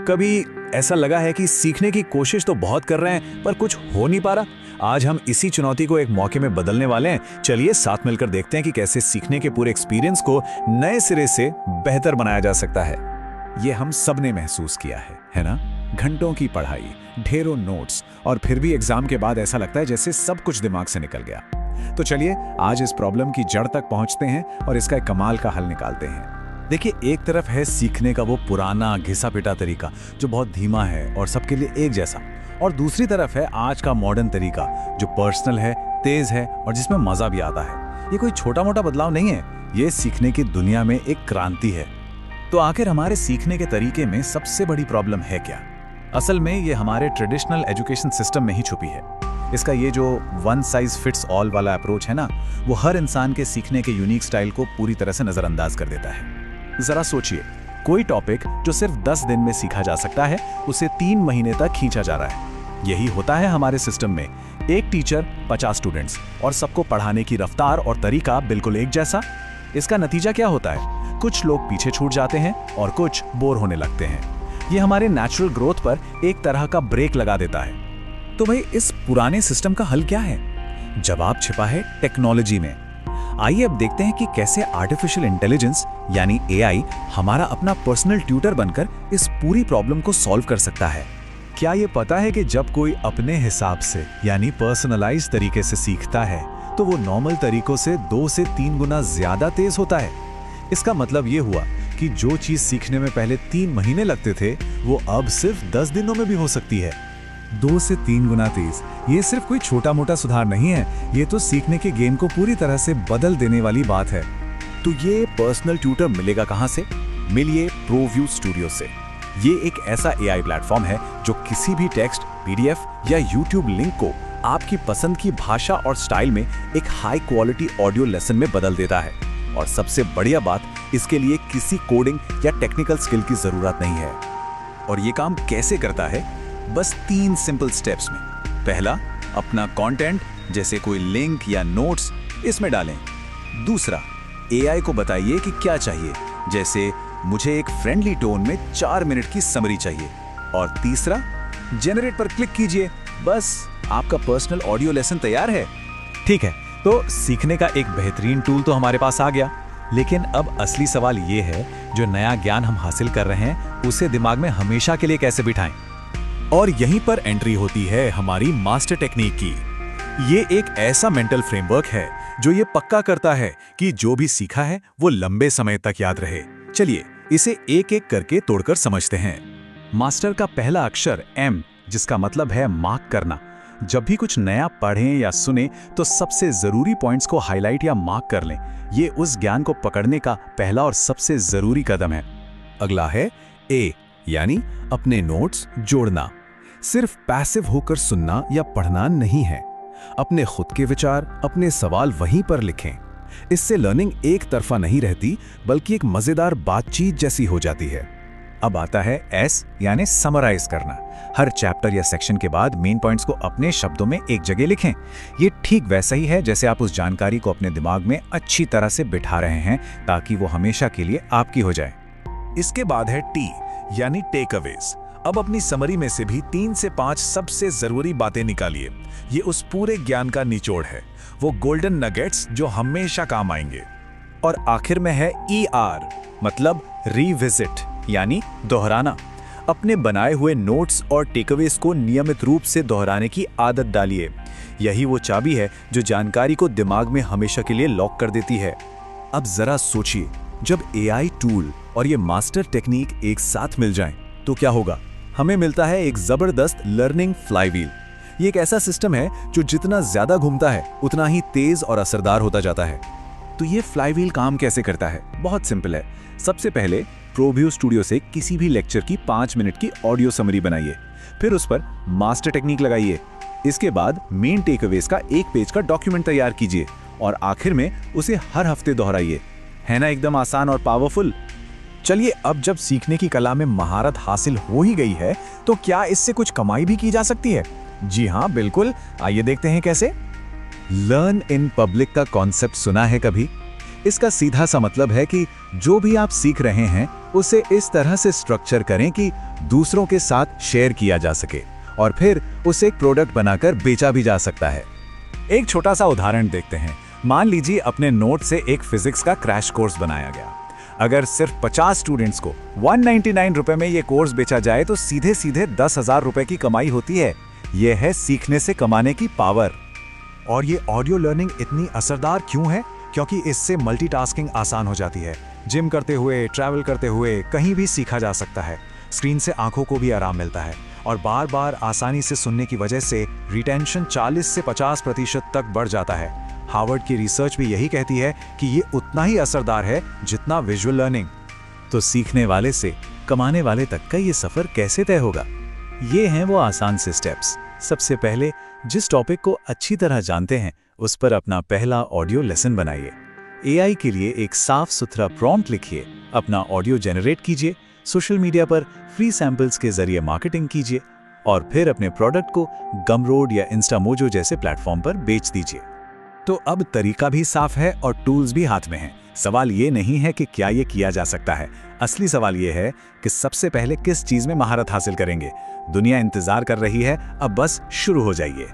कभी ऐसा लगा है कि सीखने की कोशिश तो बहुत कर रहे हैं पर कुछ हो नहीं पा रहा? आज हम इसी चुनौती को एक मौके में बदलने वाले हैं। चलिए साथ मिलकर देखते हैं कि कैसे सीखने के पूरे एक्सपीरियंस को नए सिरे से बेहतर बनाया जा सकता है। ये हम सब ने महसूस किया है ना? घंटों की पढ़ाई, ढेरों नोट्स और फिर भी एग्जाम के बाद ऐसा लगता है जैसे सब कुछ दिमाग से निकल गया। तो चलिए आज इस प्रॉब्लम की जड़ तक पहुंचते हैं और इसका एक कमाल का हल निकालते हैं। देखिए, एक तरफ है सीखने का वो पुराना घिसा पिटा तरीका जो बहुत धीमा है और सबके लिए एक जैसा, और दूसरी तरफ है आज का मॉडर्न तरीका जो पर्सनल है, तेज है और जिसमें मजा भी आता है। ये कोई छोटा मोटा बदलाव नहीं है, ये सीखने की दुनिया में एक क्रांति है। तो आखिर हमारे सीखने के तरीके में सबसे बड़ी प्रॉब्लम है क्या? असल में ये हमारे ट्रेडिशनल एजुकेशन सिस्टम में ही छुपी है। इसका ये जो वन साइज फिट्स ऑल वाला अप्रोच है ना, वो हर इंसान के सीखने के यूनिक स्टाइल को पूरी तरह से नजरअंदाज कर देता है। जरा सोचिए, कोई टॉपिक जो सिर्फ 10 दिन में सीखा जा सकता है उसे 3 महीने तक खींचा जा रहा है। यही होता है हमारे सिस्टम में। एक टीचर 50 स्टूडेंट्स और सबको पढ़ाने की रफ्तार और तरीका बिल्कुल एक जैसा। इसका नतीजा क्या होता है? कुछ लोग पीछे छूट जाते हैं और कुछ बोर होने लगते हैं। ये हमारे नेचुरल ग्रोथ पर एक तरह का ब्रेक लगा देता है। तो भाई, इस पुराने सिस्टम का हल क्या है? जवाब छिपा है टेक्नोलॉजी में। आइए अब देखते हैं कि कैसे आर्टिफिशियल इंटेलिजेंस यानी एआई हमारा अपना पर्सनल ट्यूटर बनकर इस पूरी प्रॉब्लम को सॉल्व कर सकता है। क्या ये पता है कि जब कोई अपने हिसाब से यानी पर्सनलाइज तरीके से सीखता है तो वो नॉर्मल तरीकों से 2 से 3 गुना ज्यादा तेज होता है। इसका मतलब ये हुआ कि जो चीज सीखने में पहले 3 महीने लगते थे वो अब सिर्फ 10 दिनों में भी हो सकती है। 2 से 3 गुना तेज, ये सिर्फ कोई छोटा मोटा सुधार नहीं है, ये तो सीखने के गेम को पूरी तरह से बदल देने वाली बात है। तो ये पर्सनल ट्यूटर मिलेगा कहां से? मिलिए प्रोव्यू स्टूडियो से। ये एक ऐसा एआई प्लेटफॉर्म है जो किसी भी टेक्स्ट, पीडीएफ या यूट्यूब लिंक को आपकी पसंद की भाषा और स्टाइल में एक हाई क्वालिटी ऑडियो लेसन में बदल देता है। और सबसे बढ़िया बात, इसके लिए किसी कोडिंग या टेक्निकल स्किल की जरूरत नहीं है। और ये काम कैसे करता है? बस 3 सिंपल स्टेप्स में। पहला, अपना कंटेंट जैसे कोई लिंक या नोट्स इसमें डालें। दूसरा, एआई को बताइए कि क्या चाहिए, जैसे मुझे एक फ्रेंडली टोन में 4 मिनट की समरी चाहिए। और तीसरा, जनरेट पर क्लिक कीजिए, बस आपका पर्सनल ऑडियो लेसन तैयार है। ठीक है, तो सीखने का एक बेहतरीन टूल तो हमारे पास आ गया, लेकिन अब असली सवाल ये है, जो नया ज्ञान हम हासिल कर रहे हैं उसे दिमाग में हमेशा के लिए कैसे बिठाएं? और यहीं पर एंट्री होती है हमारी मास्टर टेक्निक की। ये एक ऐसा मेंटल फ्रेमवर्क है जो ये पक्का करता है कि जो भी सीखा है वो लंबे समय तक याद रहे। चलिए इसे एक एक करके तोड़कर समझते हैं। मास्टर का पहला अक्षर M, जिसका मतलब है मार्क करना। जब भी कुछ नया पढ़ें या सुने तो सबसे जरूरी पॉइंट्स को हाईलाइट या मार्क कर लें। ये उस ज्ञान को पकड़ने का पहला और सबसे जरूरी कदम है। अगला है A, यानी अपने नोट्स जोड़ना। सिर्फ पैसिव होकर सुनना या पढ़ना नहीं है। अपने खुद के विचार, अपने सवाल वहीं पर लिखें। इससे लर्निंग एक तरफा नहीं रहती, बल्कि एक मजेदार बातचीत जैसी हो जाती है। अब आता है S, यानी समराइज करना। हर चैप्टर या सेक्शन के बाद मेन पॉइंट्स को अपने शब्दों में एक जगह लिखें। ये ठीक वैसा ही है जैसे आप उस जानकारी को अपने दिमाग में अच्छी तरह से बिठा रहे हैं, ताकि वो हमेशा के लिए आपकी हो जाए। इसके बाद है T, यानी टेक अवेज। अब अपनी समरी में से भी 3 से 5 सबसे जरूरी बातें निकालिए। ये उस पूरे ज्ञान का निचोड़ है, वो गोल्डन नगेट्स जो हमेशा काम आएंगे। और आखिर में है ER, मतलब रिविजिट, यानी दोहराना। अपने बनाए हुए नोट्स और टेकअवेज को नियमित रूप से दोहराने की आदत डालिए। यही वो चाबी है जो जानकारी को दिमाग में हमेशा के लिए लॉक कर देती है। अब जरा सोचिए, जब एआई टूल और ये मास्टर टेक्निक एक साथ मिल जाएं, तो क्या होगा? हमें मिलता है एक जबरदस्त लर्निंग फ्लाईव्हील। ये एक ऐसा सिस्टम है जो जितना ज्यादा घूमता है उतना ही तेज और असरदार होता जाता है। तो ये फ्लाईव्हील काम कैसे करता है? बहुत सिंपल है। सबसे पहले प्रोव्यू स्टूडियो से किसी भी लेक्चर की 5 मिनट की ऑडियो समरी बनाइए, फिर उस पर मास्टर टेक्निक लगाइए। इसके बाद मेन टेकअवेज का 1 पेज का डॉक्यूमेंट तैयार कीजिए और आखिर में उसे हर हफ्ते दोहराइए। है ना एकदम आसान और पावरफुल? चलिए, अब जब सीखने की कला में महारत हासिल हो ही गई है, तो क्या इससे कुछ कमाई भी की जा सकती है? जी हाँ, बिल्कुल। आइए देखते हैं कैसे। लर्न इन पब्लिक का कॉन्सेप्ट सुना है कभी? इसका सीधा सा मतलब है कि जो भी आप सीख रहे हैं उसे इस तरह से स्ट्रक्चर करें कि दूसरों के साथ शेयर किया जा सके और फिर उसे एक प्रोडक्ट बनाकर बेचा भी जा सकता है। एक छोटा सा उदाहरण देखते हैं। मान लीजिए अपने नोट से एक फिजिक्स का क्रैश कोर्स बनाया गया। अगर सिर्फ 50 स्टूडेंट्स को 199 रुपए में ये कोर्स बेचा जाए तो सीधे सीधे 10,000 रुपए की कमाई होती है। यह है सीखने से कमाने की पावर। और ये ऑडियो लर्निंग इतनी असरदार क्यों है? क्योंकि इससे मल्टीटास्किंग आसान हो जाती है। जिम करते हुए, ट्रैवल करते हुए कहीं भी सीखा जा सकता है। स्क्रीन से आंखों को भी आराम मिलता है और बार बार आसानी से सुनने की वजह से रिटेंशन 40 से 50% तक बढ़ जाता है। हार्वर्ड की रिसर्च भी यही कहती है कि ये उतना ही असरदार है जितना विजुअल लर्निंग। तो सीखने वाले से कमाने वाले तक का ये सफर कैसे तय होगा? ये हैं वो आसान से स्टेप्स। सबसे पहले जिस टॉपिक को अच्छी तरह जानते हैं उस पर अपना पहला ऑडियो लेसन बनाइए। एआई के लिए एक साफ सुथरा प्रॉम्प्ट लिखिए, अपना ऑडियो जनरेट कीजिए, सोशल मीडिया पर फ्री सैंपल्स के जरिए मार्केटिंग कीजिए और फिर अपने प्रोडक्ट को गमरोड या इंस्टामोजो जैसे प्लेटफॉर्म पर बेच दीजिए। तो अब तरीका भी साफ है और टूल्स भी हाथ में हैं। सवाल ये नहीं है कि क्या ये किया जा सकता है, असली सवाल ये है कि सबसे पहले किस चीज में महारत हासिल करेंगे। दुनिया इंतजार कर रही है, अब बस शुरू हो जाइए।